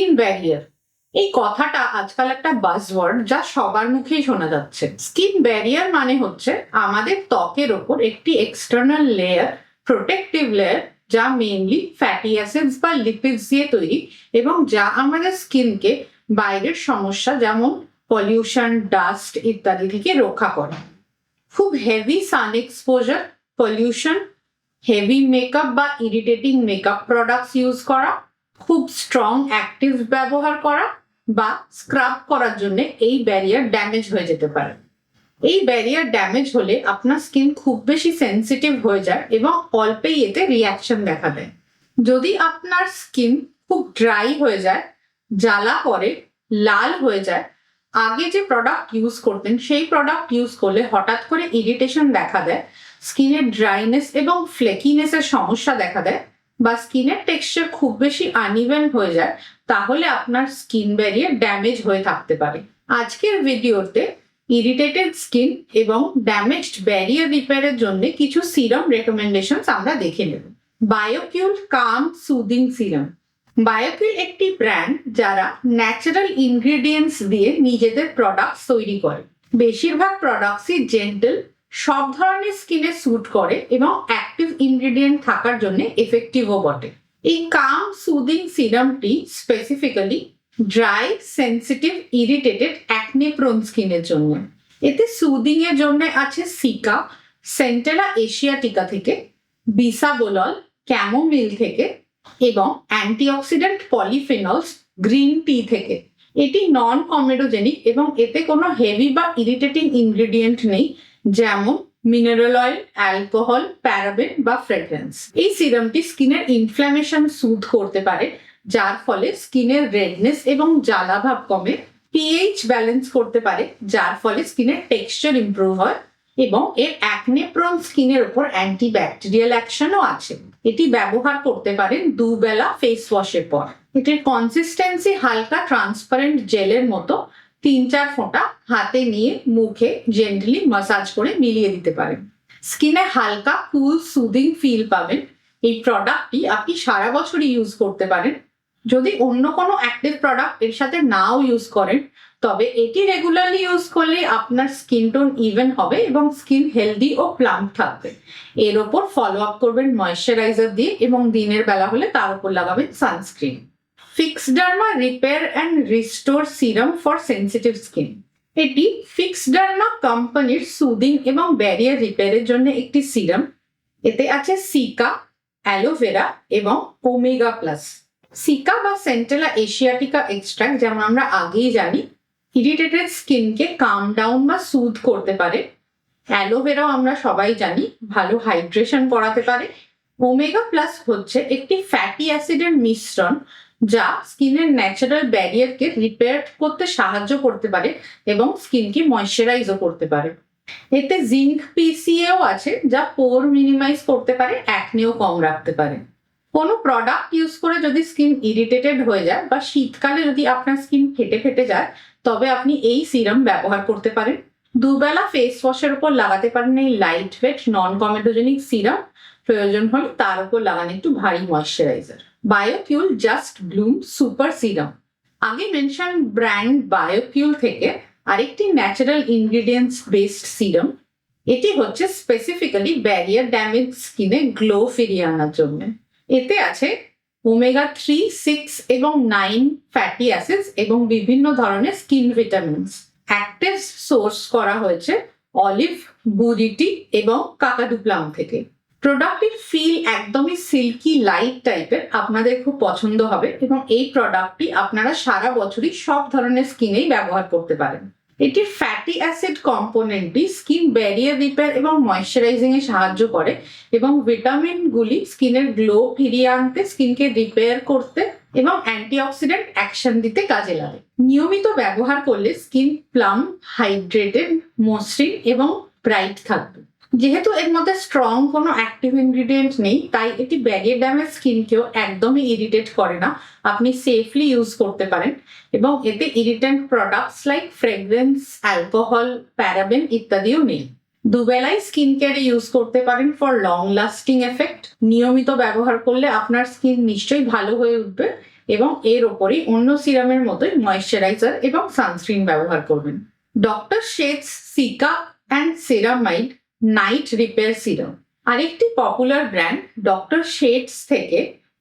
Skin barrier এই কথাটা আজকাল একটা বাজওয়ার্ড, যা সবার মুখেই শোনা যাচ্ছে। স্কিন ব্যারিয়ার মানে হচ্ছে আমাদের ত্বকের ওপর একটি এক্সটার্নাল লেয়ার, প্রোটেক্টিভ লেয়ার, যা মেইনলি ফ্যাটি অ্যাসিডস বা লিপিডস দিয়ে তৈরি এবং যা আমাদের স্কিনকে বাইরের সমস্যা যেমন পলিউশন, ডাস্ট ইত্যাদি থেকে রক্ষা করে। খুব হেভি সান এক্সপোজার, পলিউশন, হেভি মেকআপ বা ইরিটেটিং মেকআপ প্রোডাক্টস ইউজ করা, খুব স্ট্রং অ্যাক্টিভ ব্যবহার করা বা স্ক্রাব করার জন্য এই ব্যারিয়ার ড্যামেজ হয়ে যেতে পারে। এই ব্যারিয়ার ড্যামেজ হলে আপনার স্কিন খুব বেশি সেন্সিটিভ হয়ে যায় এবং অল্পেই এতে রিয়াকশন দেখা দেয়। যদি আপনার স্কিন খুব ড্রাই হয়ে যায়, জ্বালা করে, লাল হয়ে যায়, আগে যে প্রোডাক্ট ইউজ করতেন সেই প্রোডাক্ট ইউজ করলে হঠাৎ করে ইরিটেশন দেখা দেয়, স্কিনের ড্রাইনেস এবং ফ্লেকিনেসের সমস্যা দেখা দেয়, বা স্কিনের টেক্সচার খুব বেশি আনইভেন হয়ে যায়, তাহলে আপনার স্কিন ব্যারিয়ার ড্যামেজ হয়ে থাকতে পারে। আজকের ভিডিওতে ইরিটেটেড স্কিন এবং ড্যামেজড ব্যারিয়ার রিপেয়ারের জন্য কিছু সিরাম রেকমেন্ডেশনস আমরা দেখে নেব। বায়োকিউল কাম সুদিং সিরাম। বায়োকিউল একটি ব্র্যান্ড যারা ন্যাচারাল ইনগ্রেডিয়েন্টস দিয়ে নিজেদের প্রোডাক্টস তৈরি করে। বেশিরভাগ প্রোডাক্টসই জেন্টল, সব ধরনের স্কিনে স্যুট করে এবং অ্যাক্টিভ ইনগ্রেডিয়েন্ট থাকার জন্য এফেক্টিভও বটে। এই কাম সুদিং সিরামটি specifically dry, sensitive, irritated, acne prone স্কিনের জন্য। এতে সুদিং এর জন্য আছে সিকা, সেন্টেলা এশিয়াটিকা থেকে, বিসাবোলল, ক্যামোমিল থেকে এবং অ্যান্টিঅক্সিডেন্ট পলিফেনলস গ্রিন টি থেকে। এটি নন কমেডোজেনিক এবং এতে কোনো হেভি বা ইরিটেটিং ইনগ্রেডিয়েন্ট নেই, যেমন মিনারেল অয়েল, অ্যালকোহল, প্যারাবেন বা ফ্রেগ্রেন্স। এই সিরামটি স্কিনের ইনফ্ল্যামেশন সুদ করতে পারে, যার ফলে স্কিনের রেডনেস এবং জ্বালা ভাব কমে, পিএইচ ব্যালেন্স করতে পারে, যার ফলে স্কিনের টেক্সচার ইমপ্রুভ হয় এবং এর অ্যাকনে প্রোন স্কিনের উপর অ্যান্টিব্যাকটেরিয়াল অ্যাকশনও আছে। এটি ব্যবহার করতে পারেন দুবেলা ফেস ওয়াশের পর। এটির কনসিস্টেন্সি হালকা ট্রান্সপারেন্ট জেলের মতো। 3-4 ফোঁটা হাতে নিয়ে মুখে জেন্টলি মাসাজ করে মিলিয়ে দিতে পারেন। স্কিনে হালকা কুল সুদিং ফিল পাবেন। এই প্রোডাক্টটি আপনি সারা বছরই ইউজ করতে পারেন। যদি অন্য কোনো অ্যাক্টিভ প্রোডাক্ট এর সাথে নাও ইউজ করেন, তবে এটি রেগুলারলি ইউজ করলে আপনার স্কিন টোন ইভেন হবে এবং স্কিন হেলদি ও প্লাম্প থাকবে। এর ওপর ফলো আপ করবেন ময়েশ্চারাইজার দিয়ে এবং দিনের বেলা হলে তার উপর লাগাবেন sunscreen. Fixderma repair and restore serum for sensitive skin. এটি ফিক্সডার্মা কোম্পানির সুদিং এবং ব্যারিয়ার রিপেয়ারের জন্য একটি সিরাম। এতে আছে সিকা, অ্যালোভেরা এবং ওমেগা প্লাস। সিকা বা সেন্টেলা এশিয়াটিকা এক্সট্রাক্ট, যেমন আমরা আগেই জানি, ইরিটেটেড স্কিনকে কাম ডাউন বা সুদ করতে পারে। অ্যালোভেরাও আমরা সবাই জানি ভালো হাইড্রেশন করাতে পারে। ওমেগা প্লাস হচ্ছে একটি ফ্যাটি অ্যাসিডের মিশ্রণ, যা স্কিনের ন্যাচারাল ব্যারিয়ারকে রিপেয়ার করতে সাহায্য করতে পারে এবং স্কিনকে ময়েশ্চারাইজও করতে পারে। এতে জিঙ্ক পিসিএও আছে, যা পোর মিনিমাইজ করতে পারে, অ্যাকনেও কম রাখতে পারে। কোনো প্রোডাক্ট ইউজ করে যদি স্কিন ইরিটেটেড হয়ে যায় বা শীতকালে যদি আপনার স্কিন ফেটে ফেটে যায়, তবে আপনি এই সিরাম ব্যবহার করতে পারেন। দুবেলা ফেস ওয়াশের উপর লাগাতে পারেন এই light weight non comedogenic serum. প্রয়োজন হলে তার উপর লাগান একটু ভারী moisturiser. Biocule just bloom super serum. আগে মেনশন ব্র্যান্ড বায়োকিউল থেকে আরেকটি ন্যাচারাল ইনগ্রেডিয়েন্টস বেসড সিরাম। এটি হচ্ছে স্পেসিফিক্যালি ব্যারিয়ার ড্যামেজ স্কিনে গ্লো ফিরিয়ে আনার জন্য। এতে আছে ওমেগা 3, 6 এবং 9 ফ্যাটি অ্যাসিডস এবং বিভিন্ন ধরনের স্কিন ভিটামিনস। অ্যাক্টিভ সোর্স করা হয়েছে অলিভ, বুরিটি এবং কাকাডু প্লাম থেকে। প্রোডাক্টের ফিল একদমই সিল্কি লাইট টাইপের, আপনাদের খুব পছন্দ হবে এবং এই প্রোডাক্টটি আপনারা সারা বছরই সব ধরনের স্কিনেই ব্যবহার করতে পারেন। এটির ফ্যাটি অ্যাসিড কম্পোনেন্টটি স্কিন ব্যারিয়ার রিপেয়ার এবং ময়েশ্চারাইজিং এ সাহায্য করে এবং ভিটামিনগুলি স্কিনের গ্লো ফিরিয়ে আনতে, স্কিনকে রিপেয়ার করতে এবং অ্যান্টিঅক্সিডেন্ট অ্যাকশন দিতে কাজে লাগে। নিয়মিত ব্যবহার করলে স্কিন প্লাম, হাইড্রেটেড, মসৃণ এবং ব্রাইট থাকবে। যেহেতু এর মধ্যে স্ট্রং কোনো অ্যাক্টিভ ইনগ্রিডিয়েন্ট নেই, তাই এটি ব্যারিয়ার ড্যামেজ স্কিনকেও একদমই ইরিটেট করে না। আপনি সেফলি ইউজ করতে পারেন এবং এতে irritant products like fragrance, alcohol, paraben ইত্যাদিও নেই। দুবেলায় স্কিন কেয়ারে ইউজ করতে পারেন ফর লং লাস্টিং এফেক্ট। নিয়মিত ব্যবহার করলে আপনার স্কিন নিশ্চয়ই ভালো হয়ে উঠবে এবং এর ওপরেই অন্য সিরামের মতোই ময়েশ্চারাইজার এবং সানস্ক্রিন ব্যবহার করবেন। Doctor shades seeker and ceramide night repair serum আরেকটি পপুলার ব্র্যান্ড। ডক্টর শেডস থেকে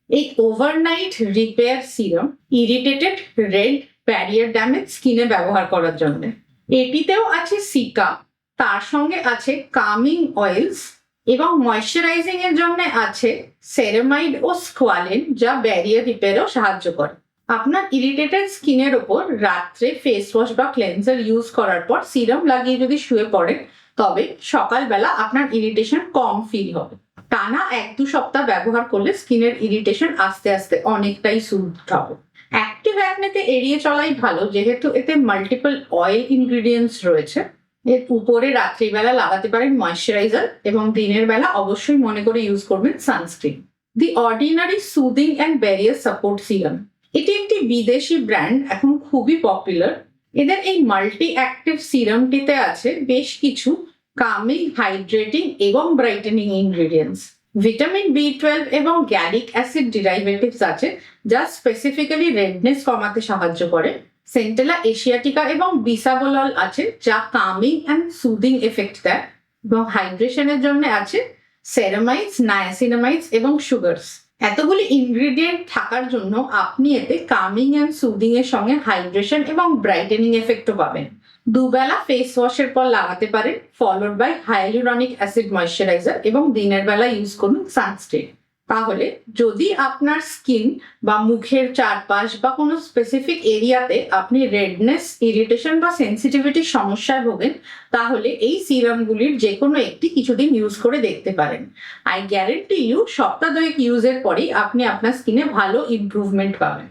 এই overnight repair serum irritated red barrier damage স্কিনে ব্যবহার করার জন্য। এটিতেও আছে সিকা, তার সঙ্গে আছে কামিং অয়েলস এবং ময়েশ্চারাইজিং এর জন্য আছে সেরামাইড ও স্কোয়ালিন, যা ব্যারিয়ার রিপেয়ারেও সাহায্য করে। আপনার ইরিটেটেড স্কিনের ওপর রাত্রে ফেস ওয়াশ বা ক্লেন্সার ইউজ করার পর সিরাম লাগিয়ে যদি শুয়ে পড়েন, তবে সকালবেলা আপনার ইরিটেশন কম ফিল হবে। টানা 1-2 সপ্তাহ ব্যবহার করলে স্কিনের ইরিটেশন আস্তে আস্তে অনেকটাই সুদ হবে। অ্যাক্টিভ অ্যাকনেকে এড়িয়ে চলাই ভালো, যেহেতু এতে মাল্টিপল অয়েল ইনগ্রিডিয়েন্টস রয়েছে। এর উপরে রাত্রিবেলা লাগাতে পারেন ময়েশ্চারাইজার এবং দিনের বেলা অবশ্যই মনে করে ইউজ করবেন sunscreen. The ordinary soothing and barrier support serum এটি একটি বিদেশি ব্র্যান্ড, এখন খুবই পপুলার। এদের এই মাল্টি অ্যাক্টিভ সিরামটিতে আছে বেশ কিছু কামিং, হাইড্রেটিং এবং ব্রাইটেনিং ইনগ্রিডিয়েন্টস। ভিটামিন B12 এবং গ্যালিক অ্যাসিড ডিরাইভেটিভস আছে, যা স্পেসিফিক্যালি রেডনেস কমাতে সাহায্য করে। সেন্টেলা এশিয়াটিকা এবং বিসাবোলল আছে, যা কামিং অ্যান্ড সুদিং এফেক্ট দেয়। এবং হাইড্রেশনের জন্য আছে সেরামাইডস, নায়াসিনামাইডস এবং সুগারস। এতগুলি ইনগ্রিডিয়েন্ট থাকার জন্য আপনি এতে কামিং অ্যান্ড সুদিং এর সঙ্গে হাইড্রেশন এবং ব্রাইটেনিং এফেক্টও পাবেন। দুবেলা ফেস ওয়াশের পর লাগাতে পারেন, followed by hyaluronic acid moisturiser, এবং দিনের বেলা ইউজ করুন সানস্ক্রিন। তাহলে যদি আপনার স্কিন বা মুখের চারপাশ বা কোনো স্পেসিফিক এরিয়াতে আপনি রেডনেস, ইরিটেশন বা সেন্সিটিভিটির সমস্যায় ভোগেন, তাহলে এই সিরামগুলির যে কোনো একটি কিছুদিন ইউজ করে দেখতে পারেন। আই গ্যারেন্টি ইউ, সপ্তাহ 2 ইউজের পরেই আপনি আপনার স্কিনে ভালো ইমপ্রুভমেন্ট পাবেন।